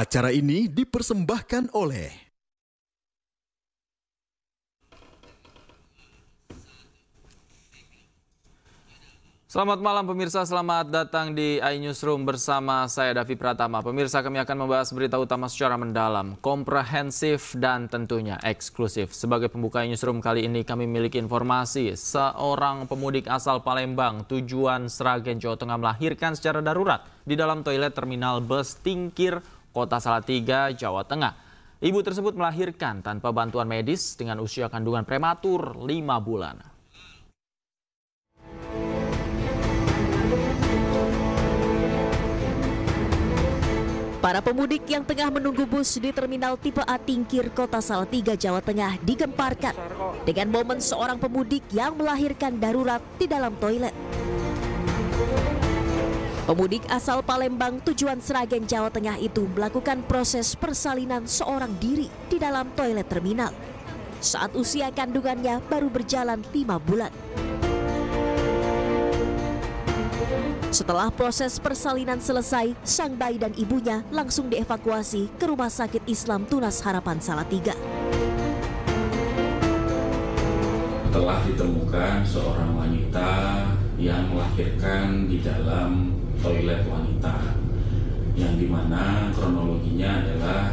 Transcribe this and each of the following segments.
Acara ini dipersembahkan oleh Selamat malam pemirsa, selamat datang di iNewsroom bersama saya Davi Pratama. Pemirsa, kami akan membahas berita utama secara mendalam, komprehensif dan tentunya eksklusif. Sebagai pembuka iNewsroom kali ini kami memiliki informasi seorang pemudik asal Palembang tujuan Sragen, Jawa Tengah melahirkan secara darurat di dalam toilet terminal bus Tingkir, Kota Salatiga, Jawa Tengah. Ibu tersebut melahirkan tanpa bantuan medis dengan usia kandungan prematur 5 bulan. Para pemudik yang tengah menunggu bus di terminal tipe A Tingkir, Kota Salatiga, Jawa Tengah digemparkan dengan momen seorang pemudik yang melahirkan darurat di dalam toilet. Pemudik asal Palembang tujuan Sragen, Jawa Tengah itu melakukan proses persalinan seorang diri di dalam toilet terminal saat usia kandungannya baru berjalan 5 bulan. Setelah proses persalinan selesai, sang bayi dan ibunya langsung dievakuasi ke Rumah Sakit Islam Tunas Harapan Salatiga. Telah ditemukan seorang wanita yang melahirkan di dalam toilet wanita, yang dimana kronologinya adalah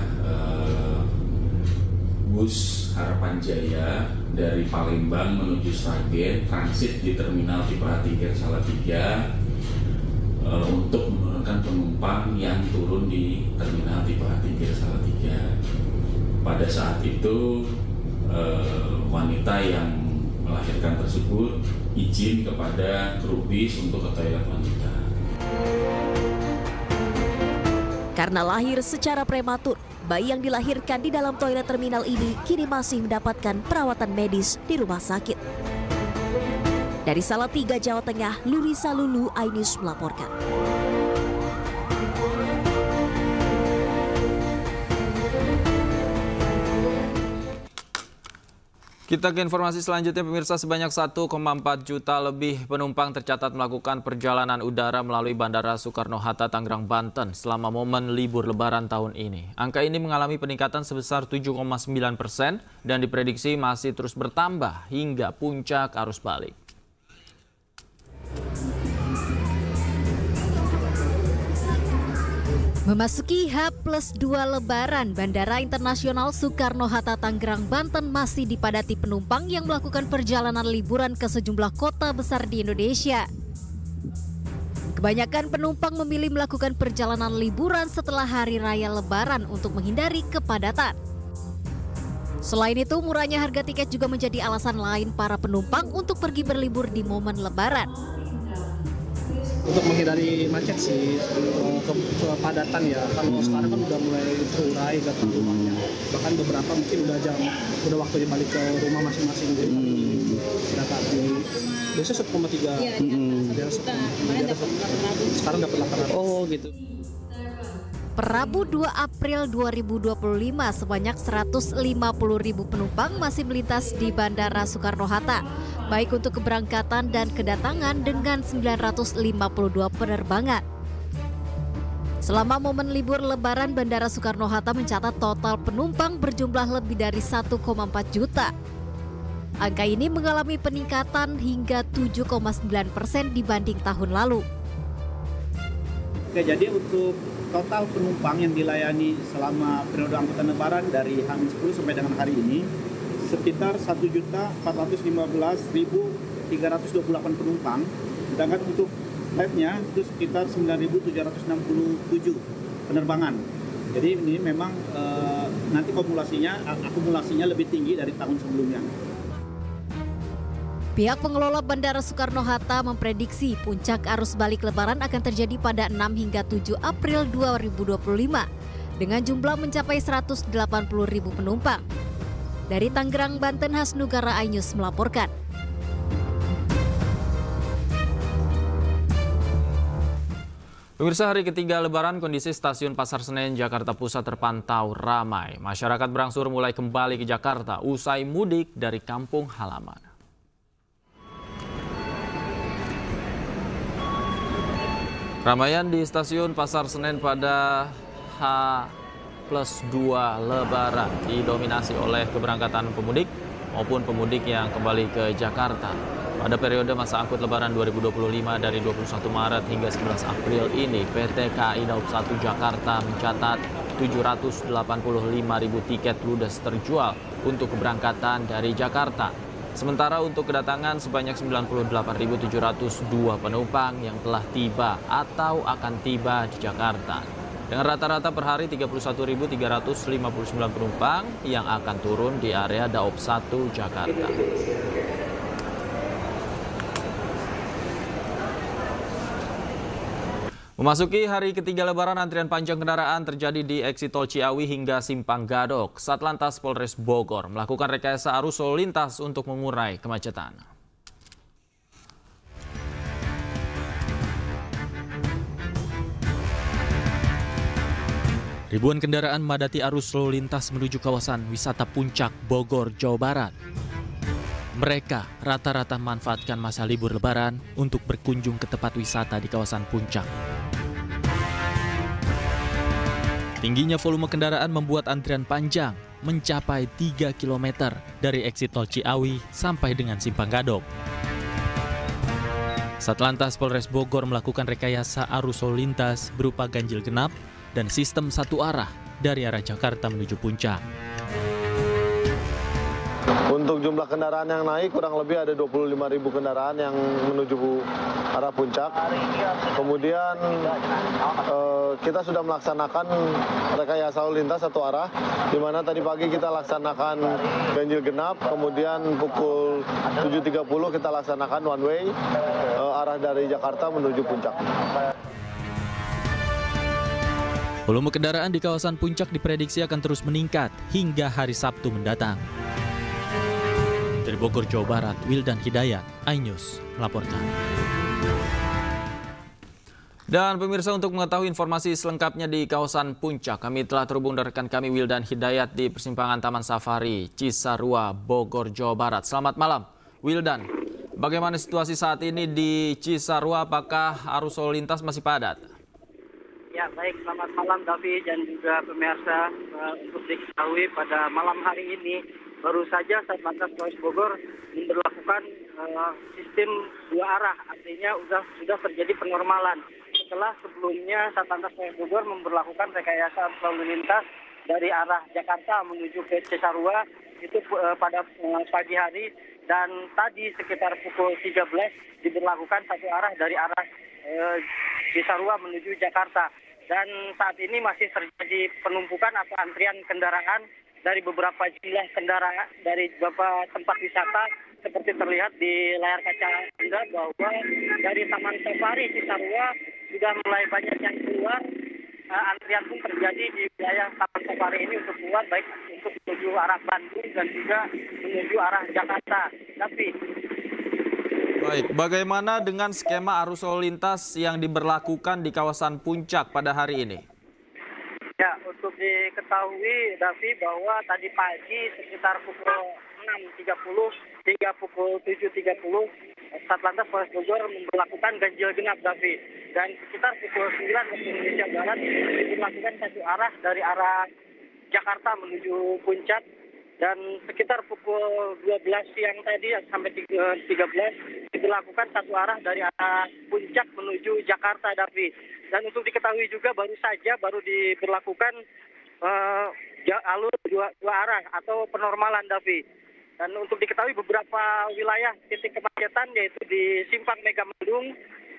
bus Harapan Jaya dari Palembang menuju Sragen transit di terminal tipe A Tingkir Salatiga untuk menurunkan penumpang yang turun di terminal tipe A Tingkir Salatiga. Pada saat itu wanita yang melahirkan tersebut izin kepada kru bis untuk ke toilet wanita. Karena lahir secara prematur, bayi yang dilahirkan di dalam toilet terminal ini kini masih mendapatkan perawatan medis di rumah sakit. Dari Salatiga, Jawa Tengah, Lurisa Lulu, iNews melaporkan. Kita ke informasi selanjutnya pemirsa, sebanyak 1,4 juta lebih penumpang tercatat melakukan perjalanan udara melalui Bandara Soekarno-Hatta, Tangerang, Banten selama momen libur lebaran tahun ini. Angka ini mengalami peningkatan sebesar 7,9% dan diprediksi masih terus bertambah hingga puncak arus balik. Memasuki H+2 Lebaran, Bandara Internasional Soekarno-Hatta Tangerang, Banten masih dipadati penumpang yang melakukan perjalanan liburan ke sejumlah kota besar di Indonesia. Kebanyakan penumpang memilih melakukan perjalanan liburan setelah hari raya Lebaran untuk menghindari kepadatan. Selain itu, murahnya harga tiket juga menjadi alasan lain para penumpang untuk pergi berlibur di momen Lebaran. Untuk menghindari macet sih, kepadatan ya. Kalau sekarang kan udah mulai terurai ke rumahnya. Bahkan beberapa mungkin udah waktunya balik ke rumah masing-masing. Jadi dapat di biasa 1,3. Sekarang dapat 800. Oh gitu. Per Rabu 2 April 2025, sebanyak 150.000 penumpang masih melintas di Bandara Soekarno-Hatta, baik untuk keberangkatan dan kedatangan dengan 952 penerbangan. Selama momen libur Lebaran, Bandara Soekarno-Hatta mencatat total penumpang berjumlah lebih dari 1,4 juta. Angka ini mengalami peningkatan hingga 7,9% dibanding tahun lalu. Oke, jadi untuk total penumpang yang dilayani selama periode angkutan Lebaran dari H-10 sampai dengan hari ini sekitar 1.415.328 penumpang, sedangkan untuk flightnya itu sekitar 9.767 penerbangan. Jadi ini memang nanti akumulasinya lebih tinggi dari tahun sebelumnya. Pihak pengelola Bandara Soekarno-Hatta memprediksi puncak arus balik Lebaran akan terjadi pada 6 hingga 7 April 2025 dengan jumlah mencapai 180.000 penumpang. Dari Tangerang, Banten, Hasnugara, iNews melaporkan. Pemirsa, hari ketiga Lebaran, kondisi stasiun Pasar Senen, Jakarta Pusat terpantau ramai. Masyarakat berangsur mulai kembali ke Jakarta usai mudik dari kampung halaman. Ramaian di stasiun Pasar Senen pada H+2 Lebaran didominasi oleh keberangkatan pemudik maupun pemudik yang kembali ke Jakarta. Pada periode masa angkut Lebaran 2025 dari 21 Maret hingga 11 April ini, PT KAI Daob 1 Jakarta mencatat 785.000 tiket ludes terjual untuk keberangkatan dari Jakarta. Sementara untuk kedatangan sebanyak 98.702 penumpang yang telah tiba atau akan tiba di Jakarta. Dengan rata-rata per hari 31.359 penumpang yang akan turun di area Daob 1 Jakarta. Memasuki hari ketiga Lebaran, antrian panjang kendaraan terjadi di eksit tol Ciawi hingga Simpang Gadok. Satlantas Polres Bogor melakukan rekayasa arus lalu lintas untuk mengurai kemacetan. Ribuan kendaraan memadati arus lalu lintas menuju kawasan wisata Puncak, Bogor, Jawa Barat. Mereka rata-rata memanfaatkan masa libur Lebaran untuk berkunjung ke tempat wisata di kawasan Puncak. Tingginya volume kendaraan membuat antrian panjang mencapai 3 km dari eksit tol Ciawi sampai dengan Simpang Gadok. Satlantas Polres Bogor melakukan rekayasa arus lalu lintas berupa ganjil genap dan sistem satu arah dari arah Jakarta menuju Puncak. Untuk jumlah kendaraan yang naik kurang lebih ada 25.000 kendaraan yang menuju arah Puncak. Kemudian kita sudah melaksanakan rekayasa lalu lintas satu arah, di mana tadi pagi kita laksanakan ganjil genap, kemudian pukul 7.30 kita laksanakan one way arah dari Jakarta menuju Puncak. Volume kendaraan di kawasan Puncak diprediksi akan terus meningkat hingga hari Sabtu mendatang. Dari Bogor, Jawa Barat, Wildan Hidayat, iNews melaporkan. Dan pemirsa, untuk mengetahui informasi selengkapnya di kawasan Puncak, kami telah terhubung dengan rekan kami Wildan Hidayat di persimpangan Taman Safari, Cisarua, Bogor, Jawa Barat. Selamat malam, Wildan. Bagaimana situasi saat ini di Cisarua? Apakah arus lalu lintas masih padat? Ya, baik. Selamat malam, Davi dan juga pemirsa. Untuk diketahui pada malam hari ini, baru saja Satlantas Polres Bogor memberlakukan sistem dua arah, artinya sudah terjadi penormalan. Setelah sebelumnya Satlantas Polres Bogor memberlakukan rekayasa lalu lintas dari arah Jakarta menuju ke Cisarua itu pada pagi hari, dan tadi sekitar pukul 13 diberlakukan satu arah dari arah Cisarua menuju Jakarta. Dan saat ini masih terjadi penumpukan atau antrian kendaraan dari beberapa jumlah kendaraan dari beberapa tempat wisata, seperti terlihat di layar kaca Anda bahwa dari Taman Safari Cisarua sudah mulai banyak yang keluar. Antrian pun terjadi di wilayah Taman Safari ini untuk keluar, baik untuk menuju arah Bandung dan juga menuju arah Jakarta. Tapi baik, bagaimana dengan skema arus lalu lintas yang diberlakukan di kawasan Puncak pada hari ini? Ya, untuk diketahui, Davi, bahwa tadi pagi sekitar pukul 6.30 hingga pukul 7.30, Satlantas Polres Bogor memperlakukan ganjil genap, Davi. Dan sekitar pukul 9 waktu Indonesia Barat dilakukan satu arah dari arah Jakarta menuju Puncak. Dan sekitar pukul 12 siang tadi sampai 13 diberlakukan satu arah dari arah Puncak menuju Jakarta, Davi. Dan untuk diketahui juga baru diberlakukan alur dua arah atau penormalan, Davi. Dan untuk diketahui beberapa wilayah titik kemacetan yaitu di Simpang Megamendung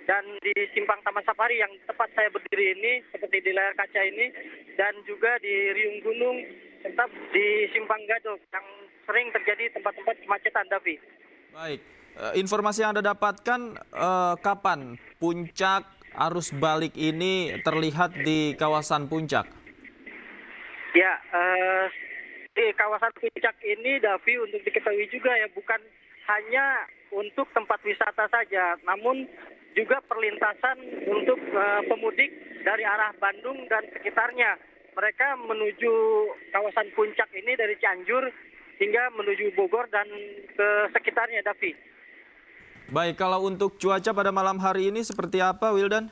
dan di Simpang Taman Safari yang tepat saya berdiri ini seperti di layar kaca ini, dan juga di Riung Gunung serta di Simpang Gadok yang sering terjadi tempat-tempat kemacetan, Davi. Baik, informasi yang Anda dapatkan kapan puncak arus balik ini terlihat di kawasan Puncak? Ya, di kawasan Puncak ini, Davi, untuk diketahui juga ya, bukan hanya untuk tempat wisata saja, namun juga perlintasan untuk pemudik dari arah Bandung dan sekitarnya. Mereka menuju kawasan Puncak ini dari Cianjur hingga menuju Bogor dan ke sekitarnya, Davi. Baik, kalau untuk cuaca pada malam hari ini seperti apa, Wildan?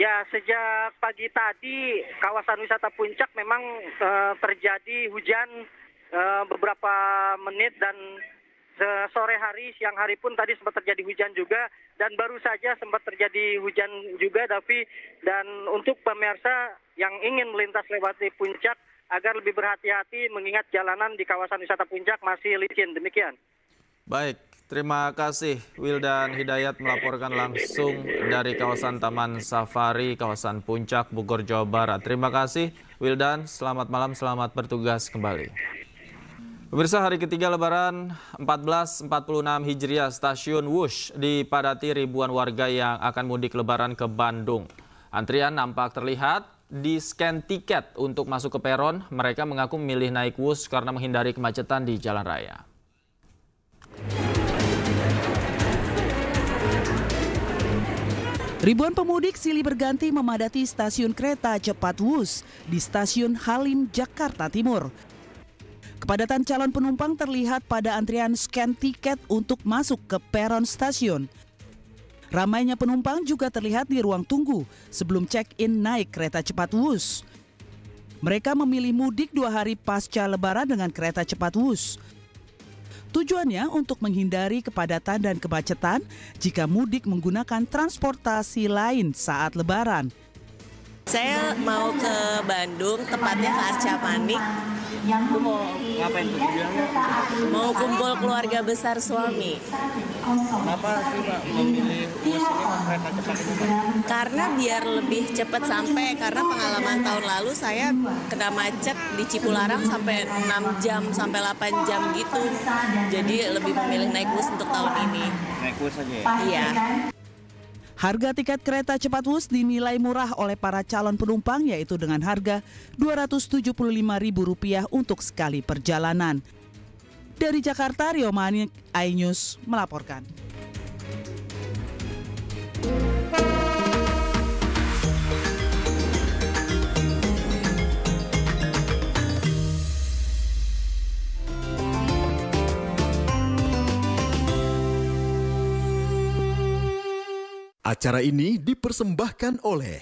Ya, sejak pagi tadi kawasan wisata Puncak memang terjadi hujan beberapa menit dan sore hari, siang hari pun tadi sempat terjadi hujan juga, dan baru saja sempat terjadi hujan juga, Davi. Dan untuk pemirsa yang ingin melintas lewati Puncak agar lebih berhati-hati mengingat jalanan di kawasan wisata Puncak masih licin. Demikian. Baik, terima kasih Wildan Hidayat melaporkan langsung dari kawasan Taman Safari, kawasan Puncak, Bogor, Jawa Barat. Terima kasih Wildan, selamat malam, selamat bertugas kembali. Pemirsa, hari ketiga Lebaran 1446 Hijriah, Stasiun Wush dipadati ribuan warga yang akan mudik Lebaran ke Bandung. Antrian nampak terlihat di scan tiket untuk masuk ke peron. Mereka mengaku memilih naik Wush karena menghindari kemacetan di jalan raya. Ribuan pemudik silih berganti memadati stasiun kereta cepat Wush di Stasiun Halim, Jakarta Timur. Kepadatan calon penumpang terlihat pada antrian scan tiket untuk masuk ke peron stasiun. Ramainya penumpang juga terlihat di ruang tunggu sebelum check-in naik kereta cepat Wush. Mereka memilih mudik 2 hari pasca Lebaran dengan kereta cepat Wush. Tujuannya untuk menghindari kepadatan dan kemacetan jika mudik menggunakan transportasi lain saat Lebaran. Saya mau ke Bandung, tepatnya ke Arca Manik. Mau ngapain tujuannya? Mau kumpul keluarga besar suami. Kenapa sih Pak memilih Wush ini kereta cepat ini Pak? Karena biar lebih cepat sampai, karena pengalaman tahun lalu saya kena macet di Cipularang sampai 6 jam, sampai 8 jam gitu. Jadi lebih memilih naik Wush untuk tahun ini. Naik Wush aja ya? Iya. Harga tiket kereta cepat Wush dinilai murah oleh para calon penumpang, yaitu dengan harga Rp275.000 untuk sekali perjalanan. Dari Jakarta, Rio Manik, iNews melaporkan. Acara ini dipersembahkan oleh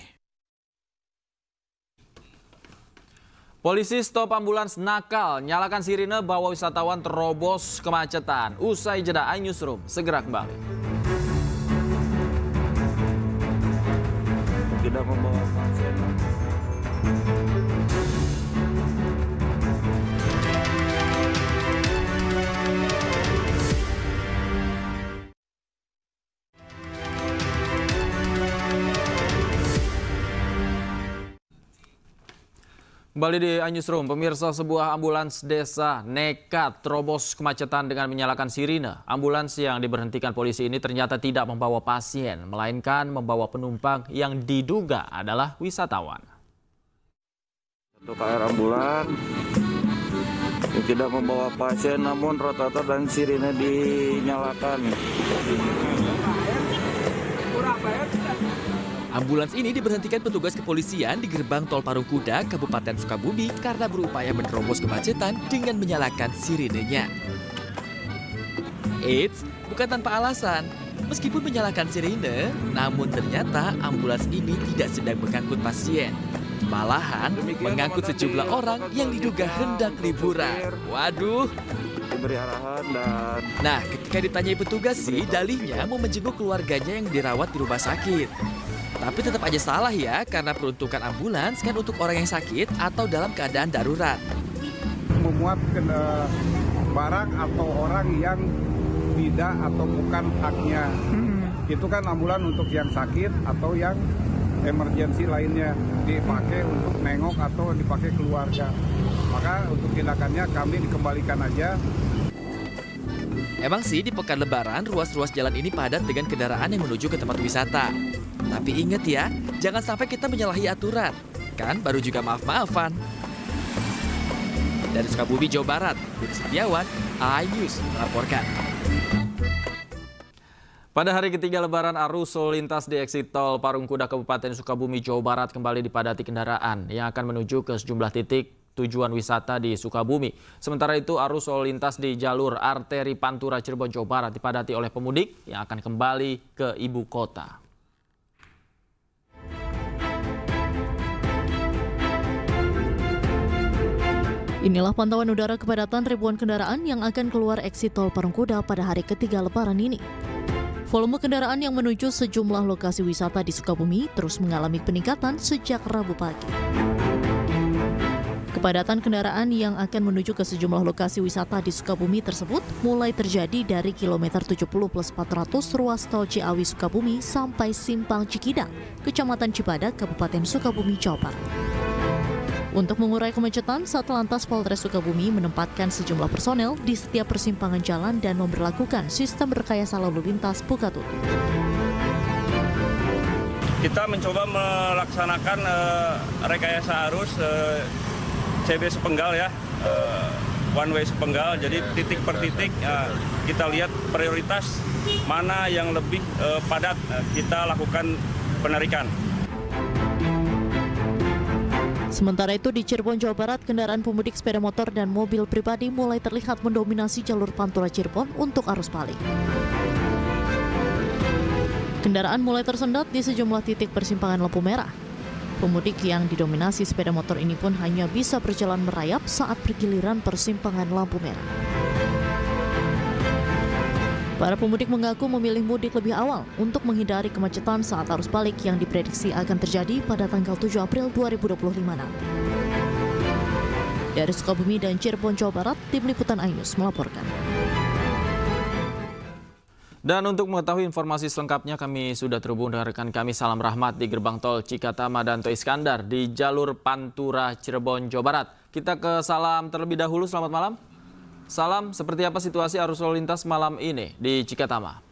Polisi stop ambulans nakal, nyalakan sirine bawa wisatawan terobos kemacetan. Usai jeda, iNewsroom segera kembali. Tidak membawa pasien. Kembali di iNewsroom, pemirsa, sebuah ambulans desa nekat terobos kemacetan dengan menyalakan sirine. Ambulans yang diberhentikan polisi ini ternyata tidak membawa pasien, melainkan membawa penumpang yang diduga adalah wisatawan. Untuk KR ambulan yang tidak membawa pasien, namun rotator dan sirine dinyalakan. Ambulans ini diberhentikan petugas kepolisian di gerbang tol Parungkuda, Kabupaten Sukabumi karena berupaya menerobos kemacetan dengan menyalakan sirinenya. Eits, bukan tanpa alasan. Meskipun menyalakan sirine, namun ternyata ambulans ini tidak sedang mengangkut pasien. Malahan mengangkut sejumlah orang yang diduga hendak liburan. Waduh. Diberi arahan dan... Nah, ketika ditanyai petugas sih, dalihnya mau menjenguk keluarganya yang dirawat di rumah sakit. Tapi tetap aja salah ya, karena peruntukan ambulans kan untuk orang yang sakit atau dalam keadaan darurat. Memuat barang atau orang yang tidak atau bukan haknya. Itu kan ambulan untuk yang sakit atau yang emergensi lainnya, dipakai untuk nengok atau dipakai keluarga. Maka untuk tindakannya kami dikembalikan aja. Emang sih di pekan Lebaran ruas-ruas jalan ini padat dengan kendaraan yang menuju ke tempat wisata. Tapi ingat ya, jangan sampai kita menyalahi aturan. Kan baru juga maaf-maafan. Dari Sukabumi, Jawa Barat, Budi Setiawan, iNews melaporkan. Pada hari ketiga Lebaran, arus lalu lintas di eksit tol Parungkuda, Kabupaten Sukabumi, Jawa Barat kembali dipadati kendaraan yang akan menuju ke sejumlah titik tujuan wisata di Sukabumi. Sementara itu, arus lalu lintas di jalur arteri Pantura Cirebon, Jawa Barat dipadati oleh pemudik yang akan kembali ke ibu kota. Inilah pantauan udara kepadatan ribuan kendaraan yang akan keluar eksit tol Parungkuda pada hari ketiga Lebaran ini. Volume kendaraan yang menuju sejumlah lokasi wisata di Sukabumi terus mengalami peningkatan sejak Rabu pagi. Kepadatan kendaraan yang akan menuju ke sejumlah lokasi wisata di Sukabumi tersebut mulai terjadi dari kilometer 70+400 ruas tol Ciawi Sukabumi sampai Simpang Cikidang, Kecamatan Cibadak, Kabupaten Sukabumi, Jawa Barat. Untuk mengurai kemacetan, Satlantas Polres Sukabumi menempatkan sejumlah personel di setiap persimpangan jalan dan memberlakukan sistem rekayasa lalu lintas buka tutup. Kita mencoba melaksanakan rekayasa arus CB Sepenggal ya, one way Sepenggal. Jadi titik per titik kita lihat prioritas mana yang lebih padat, kita lakukan penarikan. Sementara itu di Cirebon, Jawa Barat, kendaraan pemudik sepeda motor dan mobil pribadi mulai terlihat mendominasi jalur Pantura Cirebon untuk arus balik. Kendaraan mulai tersendat di sejumlah titik persimpangan lampu merah. Pemudik yang didominasi sepeda motor ini pun hanya bisa berjalan merayap saat pergiliran persimpangan lampu merah. Para pemudik mengaku memilih mudik lebih awal untuk menghindari kemacetan saat arus balik yang diprediksi akan terjadi pada tanggal 7 April 2025 nanti. Dari Sukabumi dan Cirebon, Jawa Barat, Tim Liputan iNews melaporkan. Dan untuk mengetahui informasi selengkapnya, kami sudah terhubung dengan rekan kami Salam Rahmat di gerbang tol Cikatama dan Tol Iskandar di jalur Pantura Cirebon, Jawa Barat. Kita ke Salam terlebih dahulu, selamat malam. Salam, seperti apa situasi arus lalu lintas malam ini di Cikatama?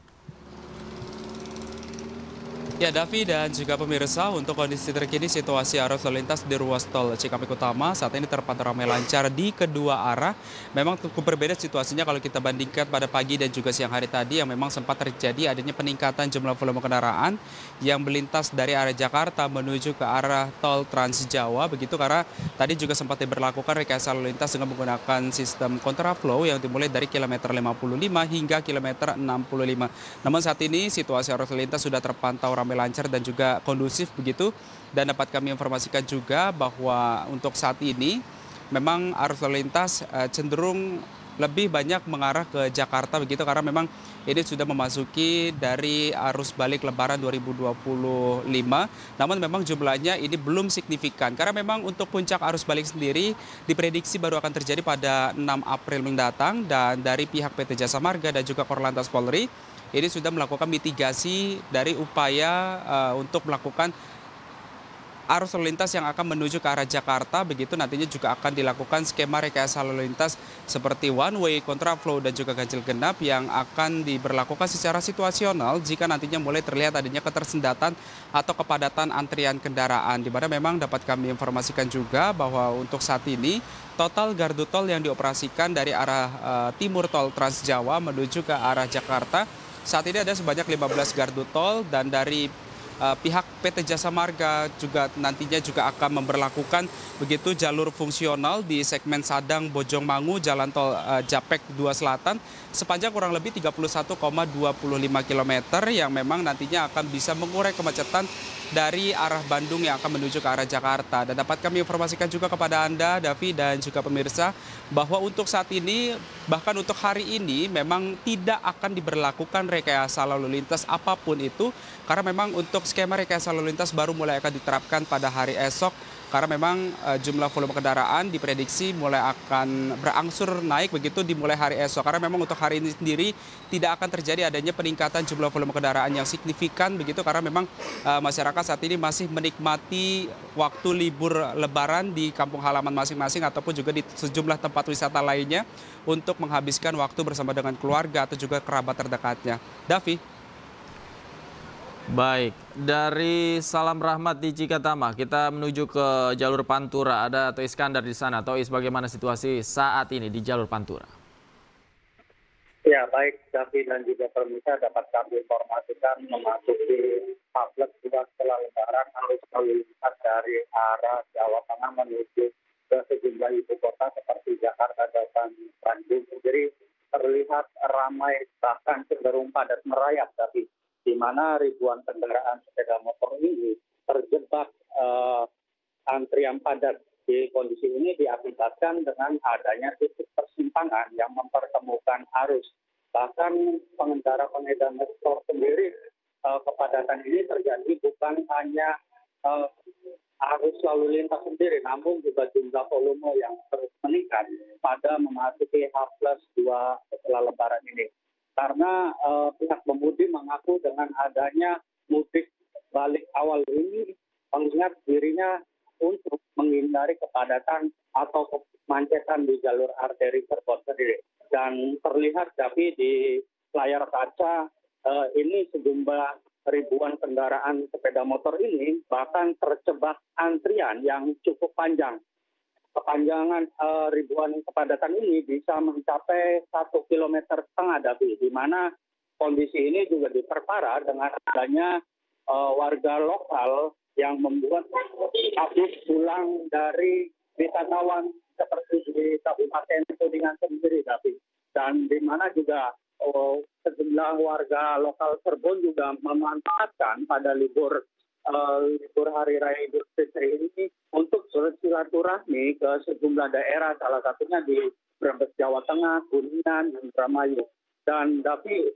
Ya, Davi dan juga pemirsa, untuk kondisi terkini situasi arus lalu lintas di ruas tol Cikampek Utama saat ini terpantau ramai lancar di kedua arah. Memang cukup berbeda situasinya kalau kita bandingkan pada pagi dan juga siang hari tadi yang memang sempat terjadi adanya peningkatan jumlah volume kendaraan yang melintas dari arah Jakarta menuju ke arah tol Trans Jawa. Begitu karena tadi juga sempat diberlakukan rekayasa lalu lintas dengan menggunakan sistem kontraflow yang dimulai dari kilometer 55 hingga kilometer 65. Namun saat ini situasi arus lalu lintas sudah terpantau ramai lancar dan juga kondusif begitu, dan dapat kami informasikan juga bahwa untuk saat ini memang arus lalu lintas cenderung lebih banyak mengarah ke Jakarta begitu karena memang ini sudah memasuki dari arus balik Lebaran 2025, namun memang jumlahnya ini belum signifikan karena memang untuk puncak arus balik sendiri diprediksi baru akan terjadi pada 6 April mendatang, dan dari pihak PT Jasa Marga dan juga Korlantas Polri ini sudah melakukan mitigasi dari upaya untuk melakukan arus lalu lintas yang akan menuju ke arah Jakarta. Begitu nantinya juga akan dilakukan skema rekayasa lalu lintas seperti one way, kontraflow, dan juga ganjil genap yang akan diberlakukan secara situasional jika nantinya mulai terlihat adanya ketersendatan atau kepadatan antrian kendaraan. Di mana memang dapat kami informasikan juga bahwa untuk saat ini total gardu tol yang dioperasikan dari arah timur tol Trans Jawa menuju ke arah Jakarta saat ini ada sebanyak 15 gardu tol, dan dari pihak PT Jasa Marga juga nantinya juga akan memberlakukan begitu jalur fungsional di segmen Sadang Bojongmangu Jalan Tol Japek 2 Selatan sepanjang kurang lebih 31,25 km yang memang nantinya akan bisa mengurai kemacetan dari arah Bandung yang akan menuju ke arah Jakarta. Dan dapat kami informasikan juga kepada Anda, Davi, dan juga pemirsa, bahwa untuk saat ini, bahkan untuk hari ini, memang tidak akan diberlakukan rekayasa lalu lintas apapun itu, karena memang untuk skema rekayasa lalu lintas baru mulai akan diterapkan pada hari esok, karena memang jumlah volume kendaraan diprediksi mulai akan berangsur naik begitu dimulai hari esok. Karena memang untuk hari ini sendiri tidak akan terjadi adanya peningkatan jumlah volume kendaraan yang signifikan begitu, karena memang masyarakat saat ini masih menikmati waktu libur Lebaran di kampung halaman masing-masing ataupun juga di sejumlah tempat wisata lainnya untuk menghabiskan waktu bersama dengan keluarga atau juga kerabat terdekatnya. Davi. Baik, dari Salam Rahmat di Cikatama, kita menuju ke jalur Pantura. Ada Tol Iskandar di sana. Tois, bagaimana situasi saat ini di jalur Pantura? Ya, baik, Davi dan juga pemirsa, dapat kami informasikan memasuki H+2 setelah Lebaran arus lalu lintas dari arah Jawa Tengah menuju ke sejumlah ibu kota seperti Jakarta dan Bandung. Jadi terlihat ramai, bahkan cenderung padat merayap, Davi, di mana ribuan kendaraan sepeda motor ini terjebak antrian padat kondisi ini diakibatkan dengan adanya titik persimpangan yang mempertemukan arus. Bahkan pengendara motor sendiri, kepadatan ini terjadi bukan hanya arus lalu lintas sendiri, namun juga jumlah volume yang terus meningkat pada memasuki H+2 setelah Lebaran ini. Karena pihak pemudi mengaku dengan adanya mudik balik awal ini mengingat dirinya untuk menghindari kepadatan atau kemacetan di jalur arteri Cirebon sendiri. Dan terlihat tapi di layar kaca ini sejumlah ribuan kendaraan sepeda motor ini bahkan terjebak antrian yang cukup panjang. Kepanjangan ribuan kepadatan ini bisa mencapai 1,5 kilometer Davi, di mana kondisi ini juga diperparah dengan adanya warga lokal yang membuat habis pulang dari wisatawan seperti di Kabupaten Kuningan sendiri, Davi. Dan di mana juga sejumlah warga lokal Cirebon juga memanfaatkan pada libur hari raya Idul Fitri ini untuk bersilaturahmi ke sejumlah daerah, salah satunya di Brebes, Jawa Tengah, Kuningan, dan Indramayu. Dan tapi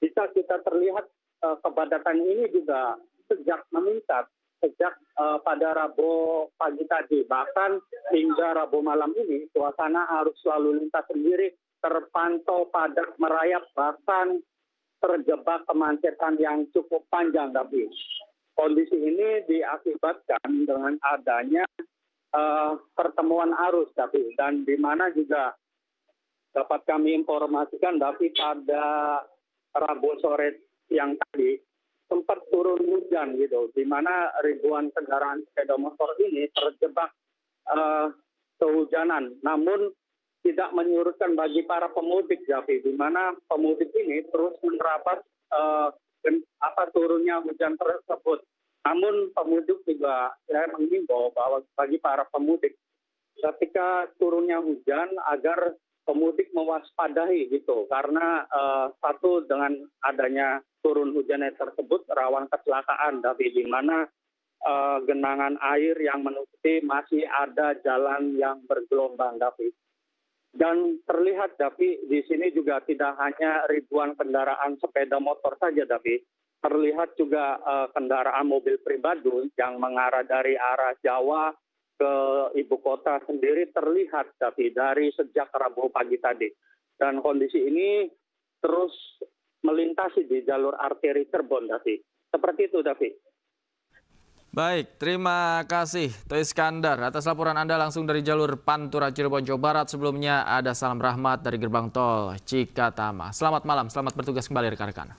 bisa kita terlihat kepadatan ini juga sejak meningkat sejak pada Rabu pagi tadi, bahkan hingga Rabu malam ini suasana arus lalu lintas sendiri terpantau padat merayap, bahkan terjebak kemacetan yang cukup panjang. Tapi kondisi ini diakibatkan dengan adanya pertemuan arus, tapi dan di mana juga dapat kami informasikan, tapi pada Rabu sore yang tadi sempat turun hujan gitu, di mana ribuan kendaraan sepeda motor ini terjebak kehujanan, namun tidak menyurutkan bagi para pemudik, Javi, di mana pemudik ini terus menerabas turunnya hujan tersebut. Namun pemudik juga saya mengimbau bahwa bagi para pemudik ketika turunnya hujan agar pemudik mewaspadai gitu, karena satu dengan adanya turun hujannya tersebut rawan kecelakaan, Davi, di mana genangan air yang menutupi masih ada jalan yang bergelombang, Davi. Dan terlihat, Davi, di sini juga tidak hanya ribuan kendaraan sepeda motor saja, Davi. Terlihat juga kendaraan mobil pribadi yang mengarah dari arah Jawa ke ibu kota sendiri terlihat, Davi, dari sejak Rabu pagi tadi. Dan kondisi ini terus melintasi di jalur arteri Cirebon, Davi. Seperti itu, Davi. Baik, terima kasih Toh Iskandar atas laporan Anda langsung dari jalur Pantura Cirebon, Jawa Barat. Sebelumnya ada salam rahmat dari gerbang tol Cikatama. Selamat malam, selamat bertugas kembali rekan-rekan.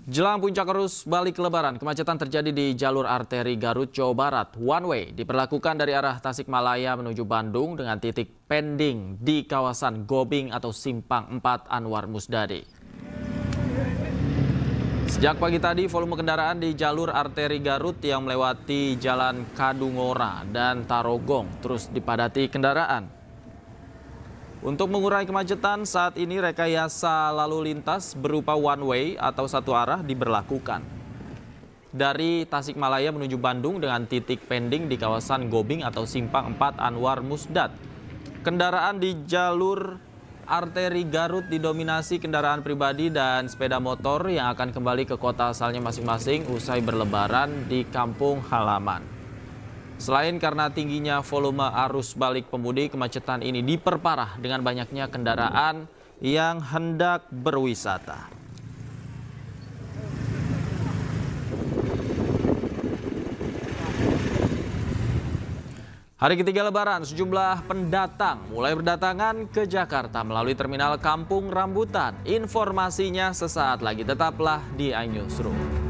Jelang puncak arus balik Lebaran, kemacetan terjadi di jalur arteri Garut, Jawa Barat. One way diberlakukan dari arah Tasikmalaya menuju Bandung dengan titik pending di kawasan Gobing atau Simpang 4 Anwar Musdadi. Sejak pagi tadi, volume kendaraan di jalur arteri Garut yang melewati Jalan Kadungora dan Tarogong terus dipadati kendaraan. Untuk mengurai kemacetan, saat ini rekayasa lalu lintas berupa one way atau satu arah diberlakukan. Dari Tasikmalaya menuju Bandung dengan titik pending di kawasan Gobing atau Simpang 4 Anwar Musdad. Kendaraan di jalur arteri Garut didominasi kendaraan pribadi dan sepeda motor yang akan kembali ke kota asalnya masing-masing usai berlebaran di kampung halaman. Selain karena tingginya volume arus balik pemudik, kemacetan ini diperparah dengan banyaknya kendaraan yang hendak berwisata. Hari ketiga Lebaran, sejumlah pendatang mulai berdatangan ke Jakarta melalui terminal Kampung Rambutan. Informasinya sesaat lagi, tetaplah di iNewsroom.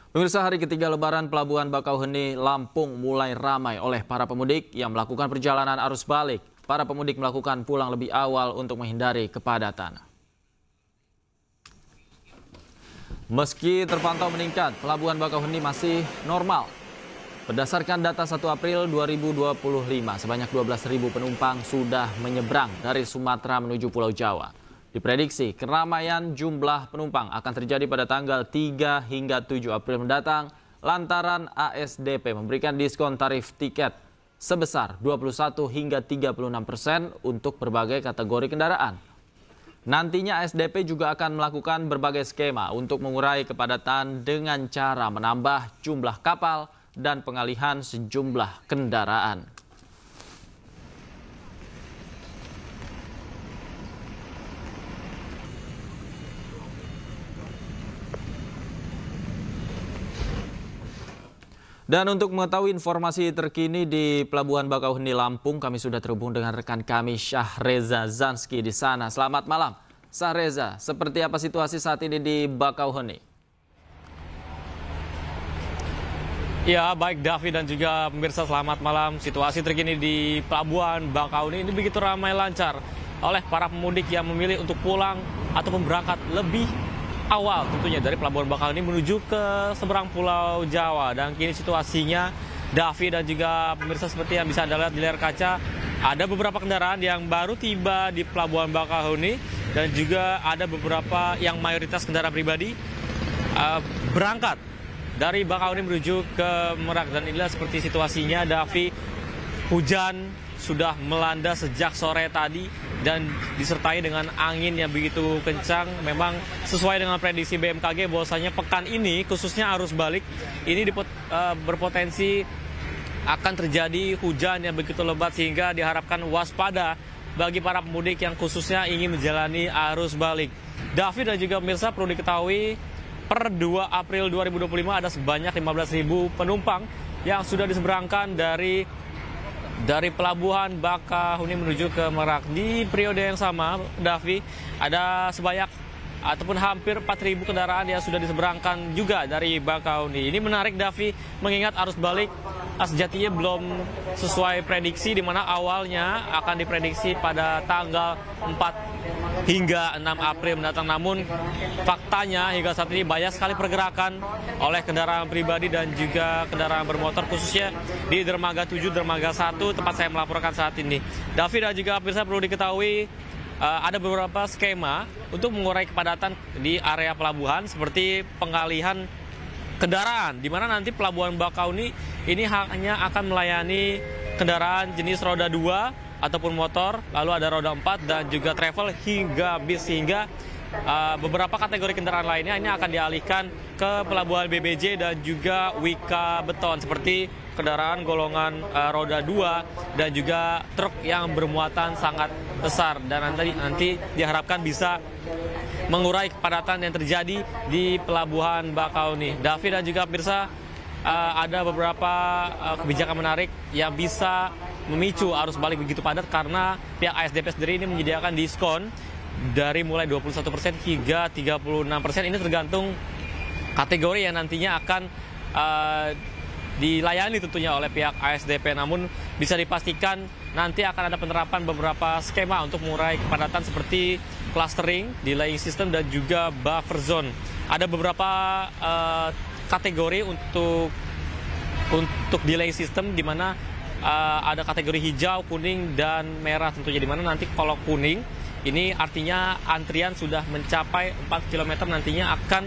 Pemirsa, hari ketiga Lebaran Pelabuhan Bakauheni, Lampung mulai ramai oleh para pemudik yang melakukan perjalanan arus balik. Para pemudik melakukan pulang lebih awal untuk menghindari kepadatan. Meski terpantau meningkat, Pelabuhan Bakauheni masih normal. Berdasarkan data 1 April 2025, sebanyak 12.000 penumpang sudah menyeberang dari Sumatera menuju Pulau Jawa. Diprediksi keramaian jumlah penumpang akan terjadi pada tanggal 3 hingga 7 April mendatang lantaran ASDP memberikan diskon tarif tiket sebesar 21 hingga 36% untuk berbagai kategori kendaraan. Nantinya ASDP juga akan melakukan berbagai skema untuk mengurai kepadatan dengan cara menambah jumlah kapal dan pengalihan sejumlah kendaraan. Dan untuk mengetahui informasi terkini di Pelabuhan Bakauheni Lampung, kami sudah terhubung dengan rekan kami Syahreza Zanski di sana. Selamat malam, Syahreza. Seperti apa situasi saat ini di Bakauheni? Ya, baik Davi dan juga pemirsa, selamat malam. Situasi terkini di Pelabuhan Bakauheni ini begitu ramai lancar oleh para pemudik yang memilih untuk pulang ataupun berangkat lebih awal tentunya dari Pelabuhan Bakauheni menuju ke seberang Pulau Jawa. Dan kini situasinya, Davi dan juga pemirsa, seperti yang bisa Anda lihat di layar kaca, ada beberapa kendaraan yang baru tiba di Pelabuhan Bakauheni dan juga ada beberapa yang mayoritas kendaraan pribadi berangkat dari Bakauheni menuju ke Merak. Dan inilah seperti situasinya, Davi. Hujan sudah melanda sejak sore tadi dan disertai dengan angin yang begitu kencang. Memang sesuai dengan prediksi BMKG bahwasanya pekan ini khususnya arus balik ini berpotensi akan terjadi hujan yang begitu lebat sehingga diharapkan waspada bagi para pemudik yang khususnya ingin menjalani arus balik. David dan juga pemirsa, perlu diketahui per 2 April 2025 ada sebanyak 15.000 penumpang yang sudah diseberangkan dari Pelabuhan Bakauheni menuju ke Merak. Di periode yang sama, Davi, ada sebanyak ataupun hampir 4.000 kendaraan yang sudah diseberangkan juga dari Bakauheni. Ini menarik, Davi, mengingat arus balik sejatinya belum sesuai prediksi, di mana awalnya akan diprediksi pada tanggal 4 hingga 6 April mendatang. Namun faktanya hingga saat ini banyak sekali pergerakan oleh kendaraan pribadi dan juga kendaraan bermotor, khususnya di Dermaga 7, Dermaga 1, tempat saya melaporkan saat ini. David dan juga pemirsa, perlu diketahui ada beberapa skema untuk mengurai kepadatan di area pelabuhan, seperti pengalihan kendaraan, di mana nanti Pelabuhan Bakauheni ini hanya akan melayani kendaraan jenis roda 2 ataupun motor, lalu ada roda 4 dan juga travel hingga bis, sehingga beberapa kategori kendaraan lainnya ini akan dialihkan ke Pelabuhan BBJ dan juga Wika Beton, seperti kendaraan golongan roda 2 dan juga truk yang bermuatan sangat besar, dan nanti diharapkan bisa mengurai kepadatan yang terjadi di Pelabuhan Bakauheni. David dan juga pemirsa, ada beberapa kebijakan menarik yang bisa memicu arus balik begitu padat karena pihak ASDP sendiri ini menyediakan diskon dari mulai 21% hingga 36%. Ini tergantung kategori yang nantinya akan dilayani tentunya oleh pihak ASDP. Namun bisa dipastikan nanti akan ada penerapan beberapa skema untuk mengurai kepadatan seperti clustering, delaying system dan juga buffer zone. Ada beberapa kategori untuk delaying system, di mana ada kategori hijau, kuning dan merah tentunya, di mana nanti kalau kuning ini artinya antrian sudah mencapai 4 km nantinya akan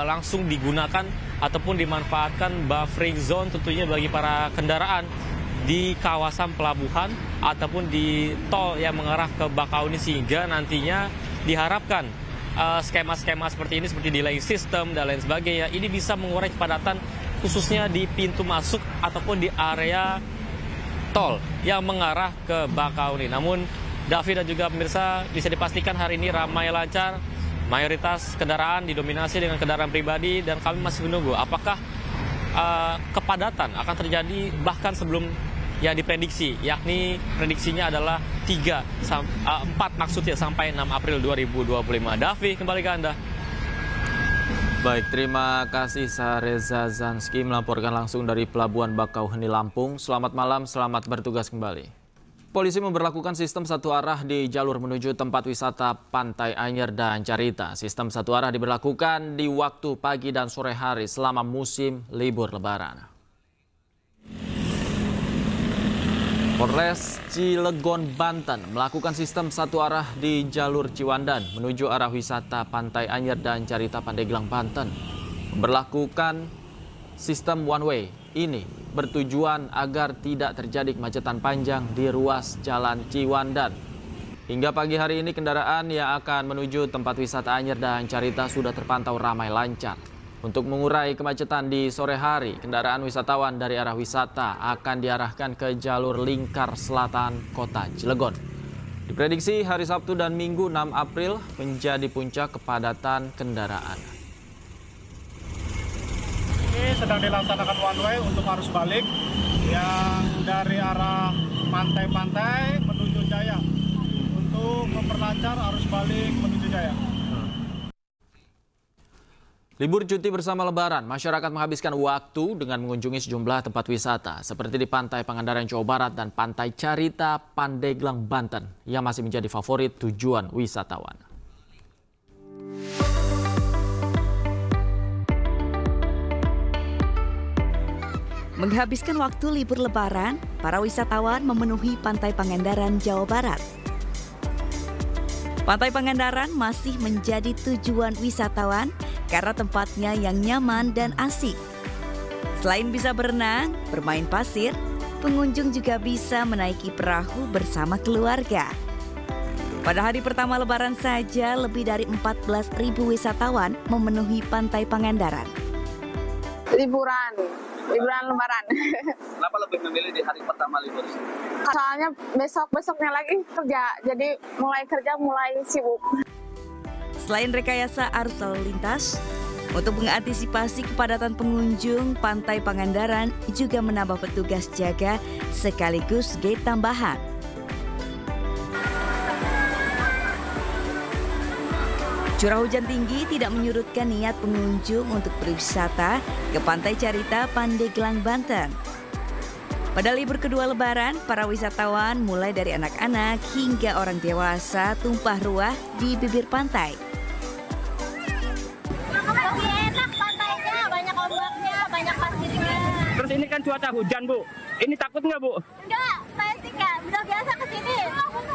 langsung digunakan ataupun dimanfaatkan buffering zone tentunya bagi para kendaraan di kawasan pelabuhan ataupun di tol yang mengarah ke Bakauheni, sehingga nantinya diharapkan skema-skema seperti ini, seperti delay system dan lain sebagainya, ini bisa mengurai kepadatan khususnya di pintu masuk ataupun di area tol yang mengarah ke Bakauheni. Namun David dan juga pemirsa, bisa dipastikan hari ini ramai lancar, mayoritas kendaraan didominasi dengan kendaraan pribadi, dan kami masih menunggu apakah kepadatan akan terjadi bahkan sebelum yang diprediksi, yakni prediksinya adalah 4 maksudnya sampai 6 April 2025. Davi, kembali ke Anda. Baik, terima kasih Syahreza Zanski melaporkan langsung dari Pelabuhan Bakauheni Lampung. Selamat malam, selamat bertugas kembali. Polisi memberlakukan sistem satu arah di jalur menuju tempat wisata Pantai Anyer dan Carita. Sistem satu arah diberlakukan di waktu pagi dan sore hari selama musim libur Lebaran. Polres Cilegon, Banten melakukan sistem satu arah di jalur Ciwandan menuju arah wisata Pantai Anyer dan Carita Pandeglang, Banten. Memberlakukan sistem one way ini bertujuan agar tidak terjadi kemacetan panjang di ruas jalan Ciwandan. Hingga pagi hari ini kendaraan yang akan menuju tempat wisata Anyer dan Carita sudah terpantau ramai lancar. Untuk mengurai kemacetan di sore hari, kendaraan wisatawan dari arah wisata akan diarahkan ke jalur lingkar selatan kota Cilegon. Diprediksi hari Sabtu dan Minggu 6 April menjadi puncak kepadatan kendaraan. Ini sedang dilaksanakan one way untuk arus balik yang dari arah pantai-pantai menuju Jaya untuk memperlancar arus balik menuju Jaya. Libur cuti bersama Lebaran, masyarakat menghabiskan waktu dengan mengunjungi sejumlah tempat wisata seperti di Pantai Pangandaran, Jawa Barat dan Pantai Carita, Pandeglang, Banten yang masih menjadi favorit tujuan wisatawan. Menghabiskan waktu libur Lebaran, para wisatawan memenuhi Pantai Pangandaran, Jawa Barat. Pantai Pangandaran masih menjadi tujuan wisatawan karena tempatnya yang nyaman dan asik. Selain bisa berenang, bermain pasir, pengunjung juga bisa menaiki perahu bersama keluarga. Pada hari pertama Lebaran saja, lebih dari 14.000 wisatawan memenuhi Pantai Pangandaran. Liburan Lebaran. Kenapa lebih memilih di hari pertama libur? Soalnya besoknya lagi kerja, jadi mulai sibuk. Selain rekayasa arus lalu lintas, untuk mengantisipasi kepadatan pengunjung, Pantai Pangandaran juga menambah petugas jaga sekaligus gate tambahan. Curah hujan tinggi tidak menyurutkan niat pengunjung untuk berwisata ke Pantai Carita, Pandeglang, Banten. Pada libur kedua Lebaran, para wisatawan mulai dari anak-anak hingga orang dewasa tumpah ruah di bibir pantai. Lebih enak pantainya, banyak ombaknya, banyak pasirnya. Terus ini kan cuaca hujan, Bu. Ini takut nggak, Bu? Enggak, saya sih enggak. Udah biasa kesini.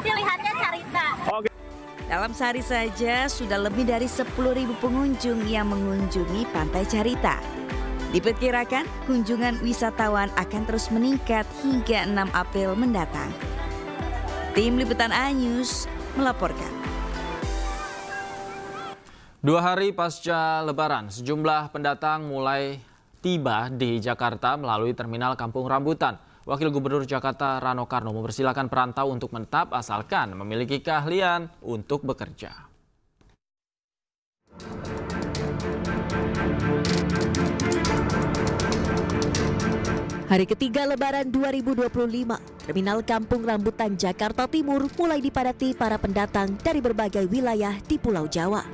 Pilihannya Carita. Oke. Dalam sehari saja sudah lebih dari 10.000 pengunjung yang mengunjungi Pantai Carita. Diperkirakan kunjungan wisatawan akan terus meningkat hingga 6 April mendatang. Tim Liputan iNews melaporkan. 2 hari pasca Lebaran, sejumlah pendatang mulai tiba di Jakarta melalui Terminal Kampung Rambutan. Wakil Gubernur Jakarta Rano Karno mempersilahkan perantau untuk menetap asalkan memiliki keahlian untuk bekerja. Hari ketiga Lebaran 2025, Terminal Kampung Rambutan Jakarta Timur mulai dipadati para pendatang dari berbagai wilayah di Pulau Jawa.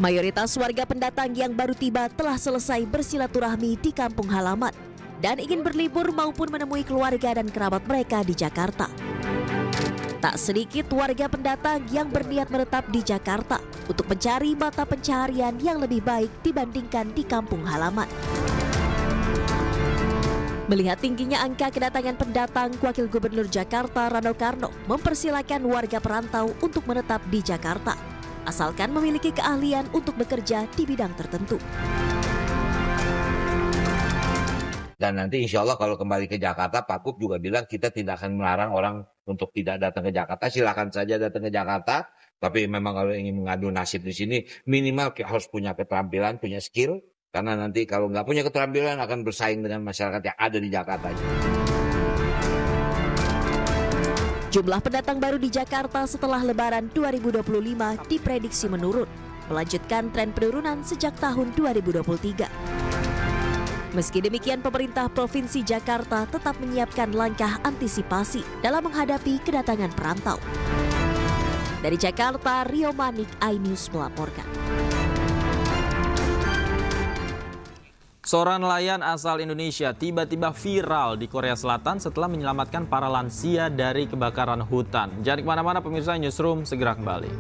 Mayoritas warga pendatang yang baru tiba telah selesai bersilaturahmi di kampung halaman dan ingin berlibur maupun menemui keluarga dan kerabat mereka di Jakarta. Tak sedikit warga pendatang yang berniat menetap di Jakarta untuk mencari mata pencaharian yang lebih baik dibandingkan di kampung halaman. Melihat tingginya angka kedatangan pendatang, Wakil Gubernur Jakarta Rano Karno mempersilahkan warga perantau untuk menetap di Jakarta, asalkan memiliki keahlian untuk bekerja di bidang tertentu. Dan nanti insya Allah kalau kembali ke Jakarta, Pak Kup juga bilang kita tidak akan melarang orang untuk tidak datang ke Jakarta. Silakan saja datang ke Jakarta. Tapi memang kalau ingin mengadu nasib di sini, minimal harus punya keterampilan, punya skill. Karena nanti kalau nggak punya keterampilan akan bersaing dengan masyarakat yang ada di Jakarta. Jumlah pendatang baru di Jakarta setelah Lebaran 2025 diprediksi menurun, melanjutkan tren penurunan sejak tahun 2023. Meski demikian, pemerintah Provinsi Jakarta tetap menyiapkan langkah antisipasi dalam menghadapi kedatangan perantau. Dari Jakarta, Rio Manik, iNews melaporkan. Seorang nelayan asal Indonesia tiba-tiba viral di Korea Selatan setelah menyelamatkan para lansia dari kebakaran hutan. Jangan kemana-mana pemirsa, Newsroom segera kembali.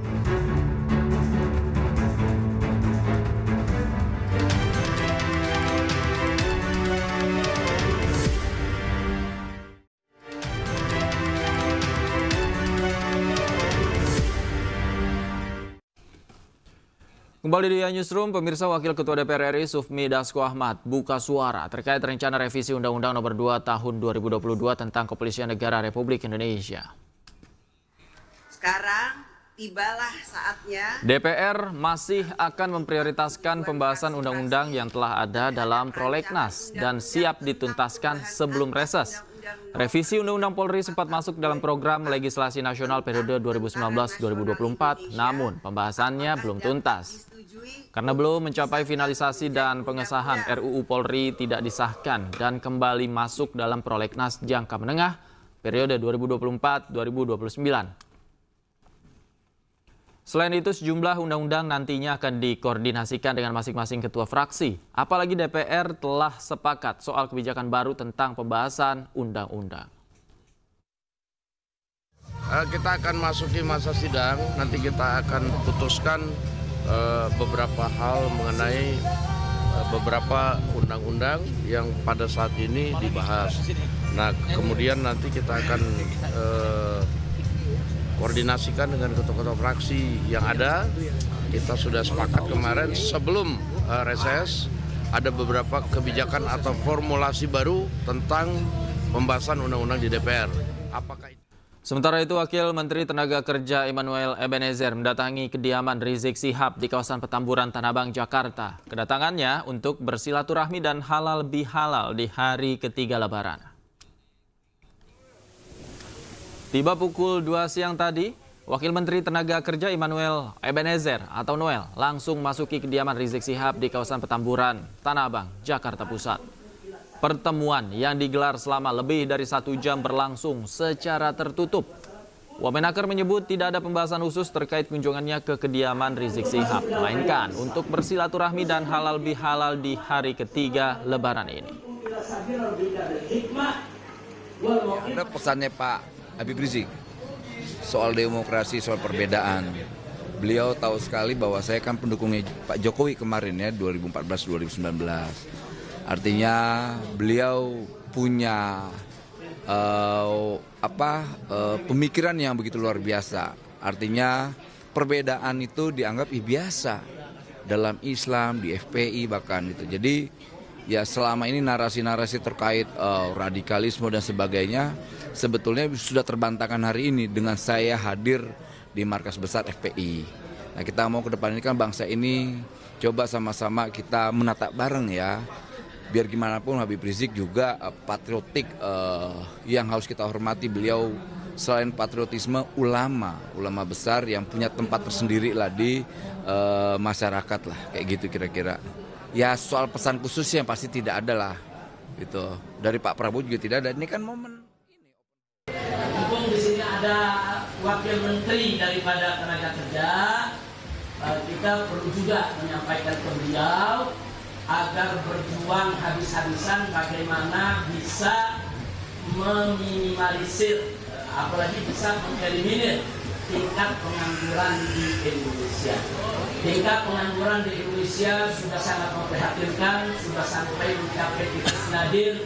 Kembali di Newsroom, pemirsa, Wakil Ketua DPR RI Sufmi Dasko Ahmad buka suara terkait rencana revisi Undang-Undang Nomor 2 Tahun 2022 tentang Kepolisian Negara Republik Indonesia. Sekarang tibalah saatnya DPR masih akan memprioritaskan pembahasan undang-undang yang telah ada dalam prolegnas dan siap dituntaskan sebelum reses. Revisi Undang-Undang Polri sempat masuk dalam program legislasi nasional periode 2019-2024, namun pembahasannya belum tuntas. Karena belum mencapai finalisasi dan pengesahan, RUU Polri tidak disahkan dan kembali masuk dalam prolegnas jangka menengah periode 2024-2029. Selain itu, sejumlah undang-undang nantinya akan dikoordinasikan dengan masing-masing ketua fraksi. Apalagi DPR telah sepakat soal kebijakan baru tentang pembahasan undang-undang. Kita akan masuki masa sidang, nanti kita akan putuskan beberapa hal mengenai beberapa undang-undang yang pada saat ini dibahas. Nah, kemudian nanti kita akan koordinasikan dengan ketua-ketua fraksi yang ada. Kita sudah sepakat kemarin sebelum reses ada beberapa kebijakan atau formulasi baru tentang pembahasan undang-undang di DPR. Apakah Sementara itu, Wakil Menteri Tenaga Kerja Emmanuel Ebenezer mendatangi kediaman Rizik Syihab di kawasan Petamburan, Tanah Abang, Jakarta. Kedatangannya untuk bersilaturahmi dan halal bihalal di hari ketiga Lebaran. Tiba pukul 2 siang tadi, Wakil Menteri Tenaga Kerja Emmanuel Ebenezer atau Noel langsung masuki kediaman Rizik Syihab di kawasan Petamburan, Tanah Abang, Jakarta Pusat. Pertemuan yang digelar selama lebih dari 1 jam berlangsung secara tertutup. Wamenaker menyebut tidak ada pembahasan khusus terkait kunjungannya ke kediaman Rizik Syihab, melainkan untuk bersilaturahmi dan halal bihalal di hari ketiga Lebaran ini. Ada pesannya Pak Habib Rizik soal demokrasi, soal perbedaan. Beliau tahu sekali bahwa saya kan pendukungnya Pak Jokowi kemarin ya, 2014-2019. Artinya beliau punya pemikiran yang begitu luar biasa. Artinya perbedaan itu dianggap biasa dalam Islam, di FPI bahkan itu. Jadi ya selama ini narasi-narasi terkait radikalisme dan sebagainya sebetulnya sudah terbantahkan hari ini dengan saya hadir di markas besar FPI. Nah, kita mau ke depan ini kan bangsa ini coba sama-sama kita menatap bareng ya. Biar gimana pun Habib Rizik juga patriotik yang harus kita hormati. Beliau selain patriotisme ulama besar yang punya tempat tersendiri lah di masyarakat lah, kayak gitu kira-kira. Ya soal pesan khusus yang pasti tidak ada lah, gitu. Dari Pak Prabowo juga tidak ada. Ini kan momen. Mumpung di sini ada wakil menteri daripada tenaga kerja, kita perlu juga menyampaikan ke beliau agar berjuang habis-habisan bagaimana bisa meminimalisir, apalagi bisa mengeliminir tingkat pengangguran di Indonesia. Tingkat pengangguran di Indonesia sudah sangat memprihatinkan, sudah sampai mencapai titik nadir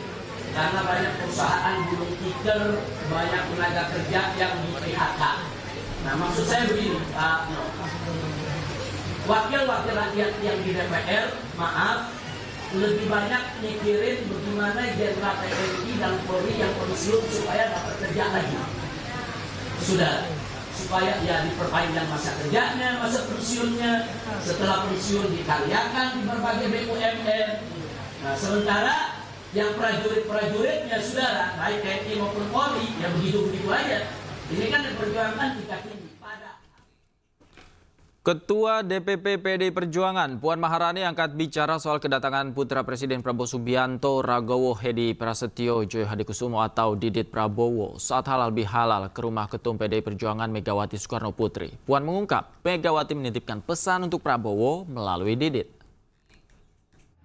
karena banyak perusahaan gulung tikar, banyak tenaga kerja yang di-PHK. Nah, maksud saya begini, Pak, wakil-wakil rakyat yang di DPR, maaf, lebih banyak mikirin bagaimana jenderal TNI dan Polri yang pensiun supaya dapat kerja lagi. Sudah, supaya ya diperpanjang masa kerjanya, masa pensiunnya, setelah pensiun dikaryakan di berbagai BUMN. Nah, sementara yang prajurit-prajuritnya, saudara, baik TNI maupun Polri, ya begitu-begitu aja. Ini kan diperjuangkan tingkat tinggi. Ketua DPP PDI Perjuangan Puan Maharani angkat bicara soal kedatangan putra Presiden Prabowo Subianto Ragowo Hedi Prasetyo Joyo Hadikusumo atau Didit Prabowo saat halal bihalal ke rumah Ketum PDI Perjuangan Megawati Soekarno Putri. Puan mengungkap Megawati menitipkan pesan untuk Prabowo melalui Didit.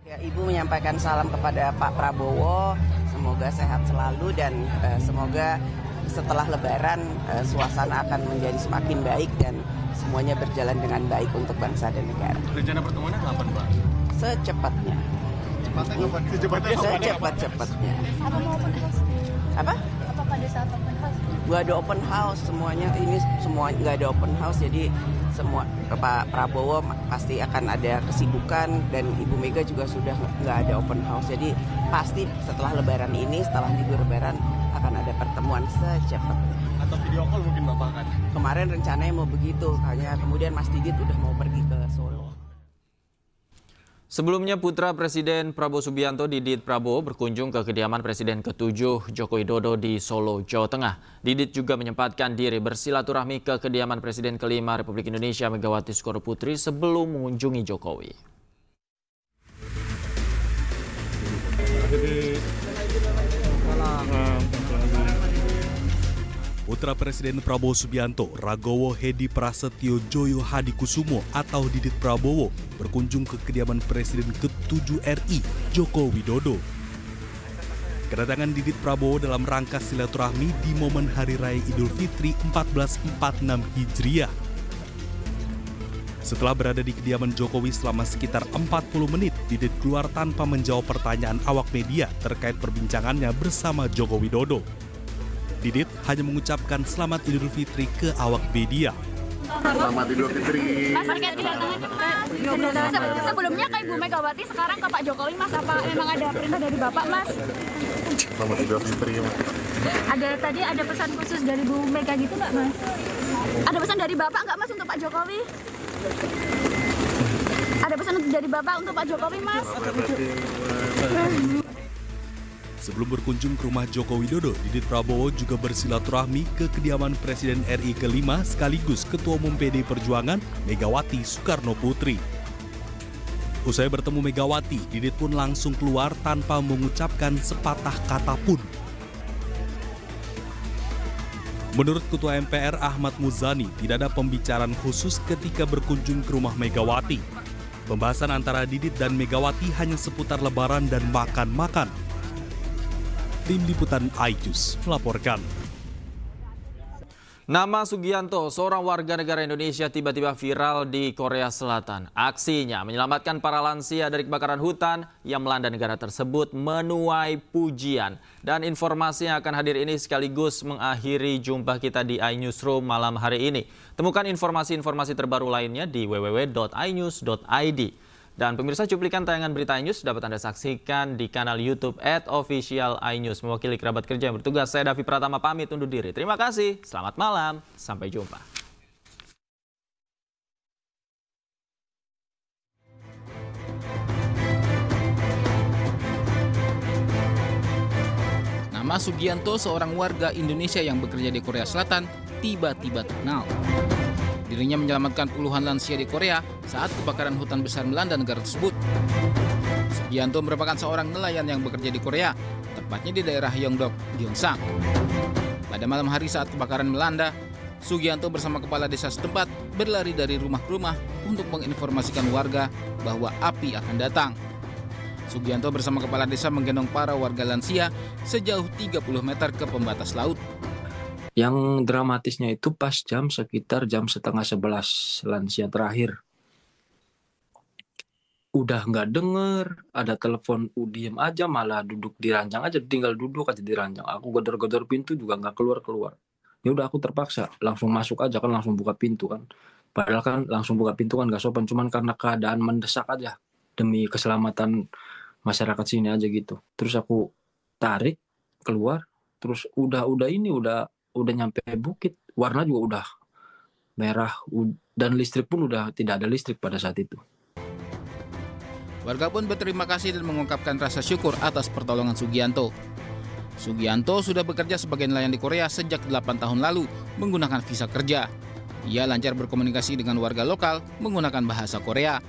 Ya, Ibu menyampaikan salam kepada Pak Prabowo, semoga sehat selalu dan semoga setelah Lebaran suasana akan menjadi semakin baik dan semuanya berjalan dengan baik untuk bangsa dan negara. Rencana pertemuannya kapan, Pak? Secepatnya. Secepat-cepatnya. Apa? Apa pada saat open house? Gak ada open house, semuanya ini semua nggak ada open house, jadi semua Pak Prabowo pasti akan ada kesibukan dan Ibu Mega juga sudah nggak ada open house, jadi pasti setelah Lebaran ini, setelah libur Lebaran akan ada pertemuan secepatnya. Atau video call mungkin Bapak kan? Kemarin rencananya mau begitu, hanya kemudian Mas Didit udah mau pergi ke Solo. Sebelumnya putra Presiden Prabowo Subianto Didit Prabowo berkunjung ke kediaman Presiden ke-7 Joko Widodo di Solo, Jawa Tengah. Didit juga menyempatkan diri bersilaturahmi ke kediaman Presiden ke-5 Republik Indonesia Megawati Soekarno-Putri sebelum mengunjungi Jokowi. Putra Presiden Prabowo Subianto, Ragowo Hedi Prasetyo Joyo Hadikusumo atau Didit Prabowo berkunjung ke kediaman Presiden ke-7 RI Joko Widodo. Kedatangan Didit Prabowo dalam rangka silaturahmi di momen Hari Raya Idul Fitri 1446 Hijriah. Setelah berada di kediaman Jokowi selama sekitar 40 menit, Didit keluar tanpa menjawab pertanyaan awak media terkait perbincangannya bersama Joko Widodo. Didit hanya mengucapkan selamat Idul Fitri ke awak media. Selamat Idul Fitri. Mas, terkait kedatangan sebelumnya ke Ibu Megawati, sekarang ke Pak Jokowi, Mas. Apa memang ada perintah dari Bapak, Mas? Selamat Idul Fitri, Mas. Tadi ada pesan khusus dari Bu Mega gitu nggak, Mas? Ada pesan dari Bapak nggak, Mas, untuk Pak Jokowi? Ada pesan dari Bapak untuk Pak Jokowi, Mas? Sebelum berkunjung ke rumah Joko Widodo, Didit Prabowo juga bersilaturahmi ke kediaman Presiden RI ke-5 sekaligus Ketua Umum PD Perjuangan Megawati Soekarno-Putri. Usai bertemu Megawati, Didit pun langsung keluar tanpa mengucapkan sepatah kata pun. Menurut Ketua MPR Ahmad Muzani, tidak ada pembicaraan khusus ketika berkunjung ke rumah Megawati. Pembahasan antara Didit dan Megawati hanya seputar Lebaran dan makan-makan. Tim Liputan iNews melaporkan. Nama Sugianto, seorang warga negara Indonesia tiba-tiba viral di Korea Selatan. Aksinya menyelamatkan para lansia dari kebakaran hutan yang melanda negara tersebut menuai pujian. Dan informasi yang akan hadir ini sekaligus mengakhiri jumpa kita di iNewsroom malam hari ini. Temukan informasi-informasi terbaru lainnya di www.inews.id. Dan pemirsa, cuplikan tayangan berita iNews dapat Anda saksikan di kanal YouTube @official iNews. Mewakili kerabat kerja yang bertugas, saya Davi Pratama pamit undur diri. Terima kasih, selamat malam, sampai jumpa. Nama Sugianto, seorang warga Indonesia yang bekerja di Korea Selatan, tiba-tiba terkenal. Dirinya menyelamatkan puluhan lansia di Korea saat kebakaran hutan besar melanda negara tersebut. Sugianto merupakan seorang nelayan yang bekerja di Korea, tepatnya di daerah Yeongdok, Gyeongsang. Pada malam hari saat kebakaran melanda, Sugianto bersama kepala desa setempat berlari dari rumah ke rumah untuk menginformasikan warga bahwa api akan datang. Sugianto bersama kepala desa menggendong para warga lansia sejauh 30 meter ke pembatas laut. Yang dramatisnya itu pas sekitar jam 10:30 lansia terakhir. Udah nggak denger, ada telepon, diem aja, malah duduk di ranjang aja, tinggal duduk aja di ranjang. Aku gedor-gedor pintu juga nggak keluar-keluar. Ya udah aku terpaksa, langsung masuk aja kan, langsung buka pintu kan. Padahal kan langsung buka pintu kan nggak sopan, cuman karena keadaan mendesak aja. Demi keselamatan masyarakat sini aja gitu. Terus aku tarik, keluar, terus udah nyampe bukit, warna juga udah merah, dan listrik pun udah tidak ada listrik pada saat itu. Warga pun berterima kasih dan mengungkapkan rasa syukur atas pertolongan Sugianto. Sugianto sudah bekerja sebagai nelayan di Korea sejak 8 tahun lalu menggunakan visa kerja. Ia lancar berkomunikasi dengan warga lokal menggunakan bahasa Korea.